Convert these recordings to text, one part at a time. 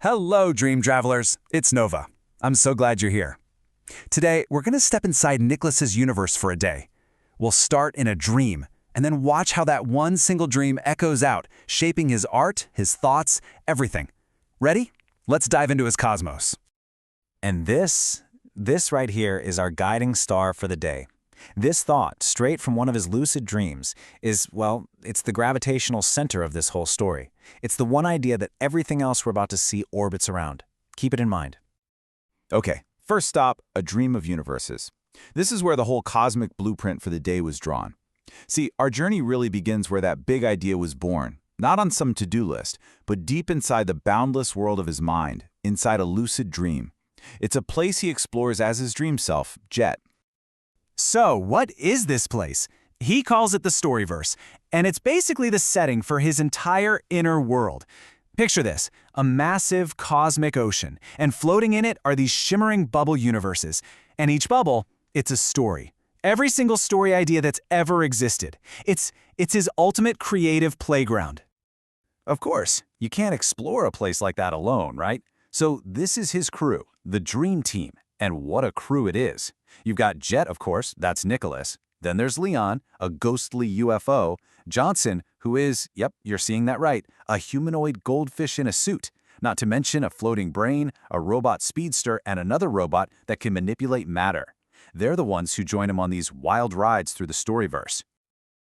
Hello, dream travelers. It's Nova. I'm so glad you're here. Today, we're going to step inside Nicholas's universe for a day. We'll start in a dream, and then watch how that one single dream echoes out, shaping his art, his thoughts, everything. Ready? Let's dive into his cosmos. And this right here is our guiding star for the day. This thought, straight from one of his lucid dreams, is, well, it's the gravitational center of this whole story. It's the one idea that everything else we're about to see orbits around. Keep it in mind. Okay, first stop, a dream of universes. This is where the whole cosmic blueprint for the day was drawn. See, our journey really begins where that big idea was born, not on some to-do list, but deep inside the boundless world of his mind, inside a lucid dream. It's a place he explores as his dream self, Jet. So, what is this place? He calls it the Storyverse, and it's basically the setting for his entire inner world. Picture this, a massive cosmic ocean, and floating in it are these shimmering bubble universes. And each bubble, it's a story. Every single story idea that's ever existed. It's his ultimate creative playground. Of course, you can't explore a place like that alone, right? So this is his crew, the Dream Team. And what a crew it is. You've got Jet, of course, that's Nicholas. Then there's Leon, a ghostly UFO. Johnson, who is, yep, you're seeing that right, a humanoid goldfish in a suit. Not to mention a floating brain, a robot speedster, and another robot that can manipulate matter. They're the ones who join him on these wild rides through the Storyverse.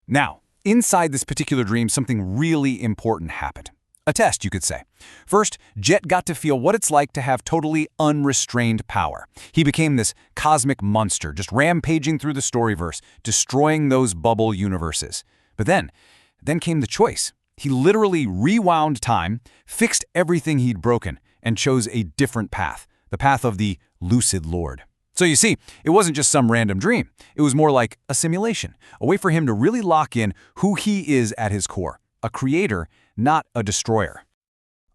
Now, inside this particular dream, something really important happened. A test, you could say. First, Jet got to feel what it's like to have totally unrestrained power. He became this cosmic monster, just rampaging through the Storyverse, destroying those bubble universes. But then came the choice. He literally rewound time, fixed everything he'd broken, and chose a different path, the path of the Lucid Lord. So you see, it wasn't just some random dream. It was more like a simulation, a way for him to really lock in who he is at his core, a creator, not a destroyer.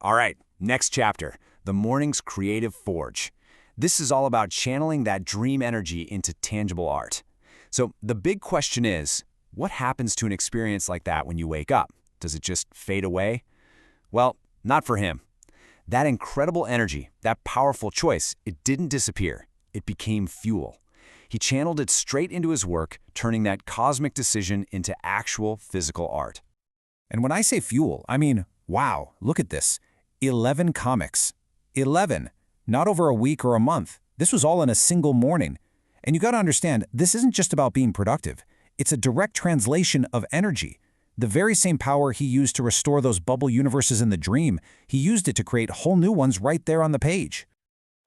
All right, next chapter, the morning's creative forge. This is all about channeling that dream energy into tangible art. So the big question is, what happens to an experience like that when you wake up? Does it just fade away? Well, not for him. That incredible energy, that powerful choice, it didn't disappear. It became fuel. He channeled it straight into his work, turning that cosmic decision into actual physical art. And when I say fuel, I mean, wow, look at this. 11 comics. 11. Not over a week or a month. This was all in a single morning. And you got to understand, this isn't just about being productive. It's a direct translation of energy. The very same power he used to restore those bubble universes in the dream, he used it to create whole new ones right there on the page.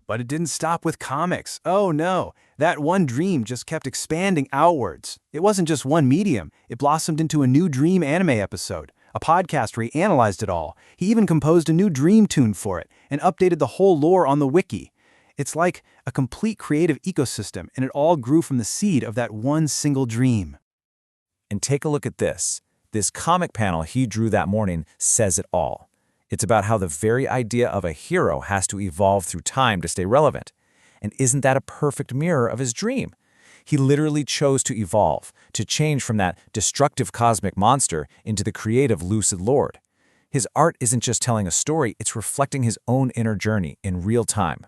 But it didn't stop with comics. Oh no, that one dream just kept expanding outwards. It wasn't just one medium. It blossomed into a new dream anime episode, a podcast where he analyzed it all. He even composed a new dream tune for it and updated the whole lore on the wiki. It's like a complete creative ecosystem, and it all grew from the seed of that one single dream. And take a look at this. This comic panel he drew that morning says it all. It's about how the very idea of a hero has to evolve through time to stay relevant. And isn't that a perfect mirror of his dream? He literally chose to evolve, to change from that destructive cosmic monster into the creative lucid lord. His art isn't just telling a story, it's reflecting his own inner journey in real time.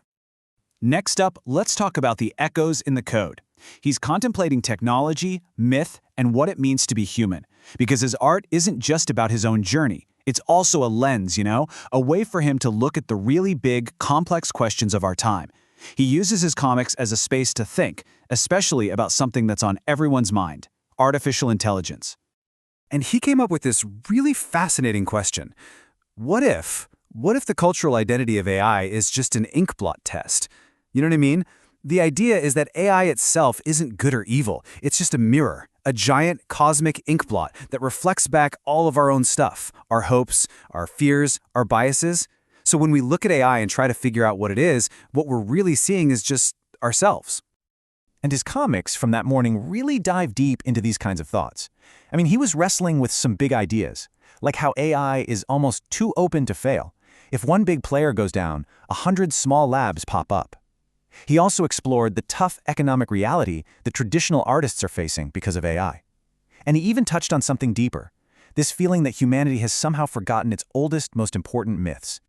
Next up, let's talk about the echoes in the code. He's contemplating technology, myth, and what it means to be human. Because his art isn't just about his own journey. It's also a lens, a way for him to look at the really big, complex questions of our time. He uses his comics as a space to think, especially about something that's on everyone's mind, artificial intelligence. And he came up with this really fascinating question. What if the cultural identity of AI is just an inkblot test? You know what I mean? The idea is that AI itself isn't good or evil. It's just a mirror, a giant cosmic inkblot that reflects back all of our own stuff, our hopes, our fears, our biases. So when we look at AI and try to figure out what it is, what we're really seeing is just ourselves. And his comics from that morning really dive deep into these kinds of thoughts. I mean, he was wrestling with some big ideas, like how AI is almost too open to fail. If one big player goes down, 100 small labs pop up. He also explored the tough economic reality that traditional artists are facing because of AI. And he even touched on something deeper, this feeling that humanity has somehow forgotten its oldest, most important myths.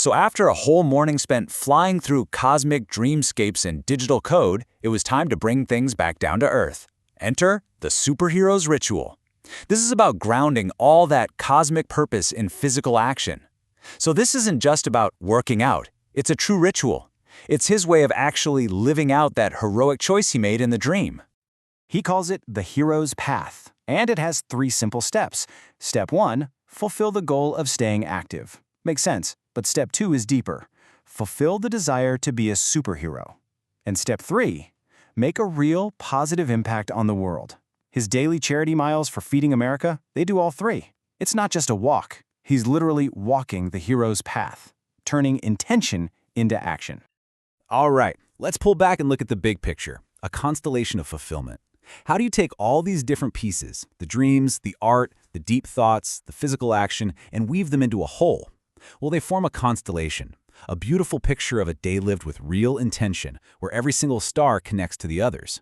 So after a whole morning spent flying through cosmic dreamscapes and digital code, it was time to bring things back down to Earth. Enter the superhero's ritual. This is about grounding all that cosmic purpose in physical action. So this isn't just about working out, it's a true ritual. It's his way of actually living out that heroic choice he made in the dream. He calls it the hero's path, and it has 3 simple steps. Step 1, fulfill the goal of staying active. Makes sense, but step 2 is deeper. Fulfill the desire to be a superhero. And step 3, make a real positive impact on the world. His daily charity miles for Feeding America, they do all 3. It's not just a walk. He's literally walking the hero's path, turning intention into action. All right, let's pull back and look at the big picture, a constellation of fulfillment. How do you take all these different pieces, the dreams, the art, the deep thoughts, the physical action, and weave them into a whole? Well, they form a constellation, a beautiful picture of a day lived with real intention, where every single star connects to the others.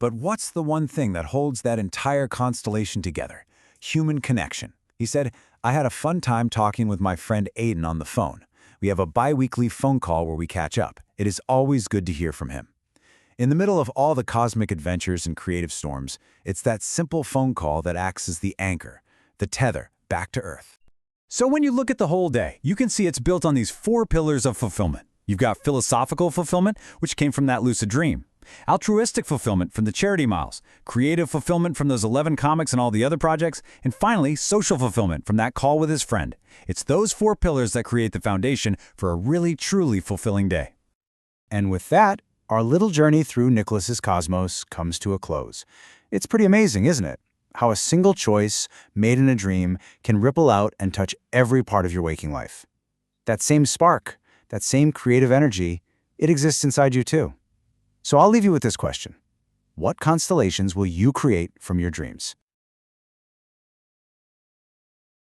But what's the one thing that holds that entire constellation together? Human connection. He said, I had a fun time talking with my friend Aiden on the phone. We have a bi-weekly phone call where we catch up. It is always good to hear from him. In the middle of all the cosmic adventures and creative storms, it's that simple phone call that acts as the anchor, the tether, back to Earth. So when you look at the whole day, you can see it's built on these 4 pillars of fulfillment. You've got philosophical fulfillment, which came from that lucid dream. Altruistic fulfillment from the charity miles, creative fulfillment from those 11 comics and all the other projects, and finally, social fulfillment from that call with his friend. It's those 4 pillars that create the foundation for a really, truly fulfilling day. And with that, our little journey through Nicholas's cosmos comes to a close. It's pretty amazing, isn't it? How a single choice, made in a dream, can ripple out and touch every part of your waking life. That same spark, that same creative energy, it exists inside you too. So I'll leave you with this question. What constellations will you create from your dreams?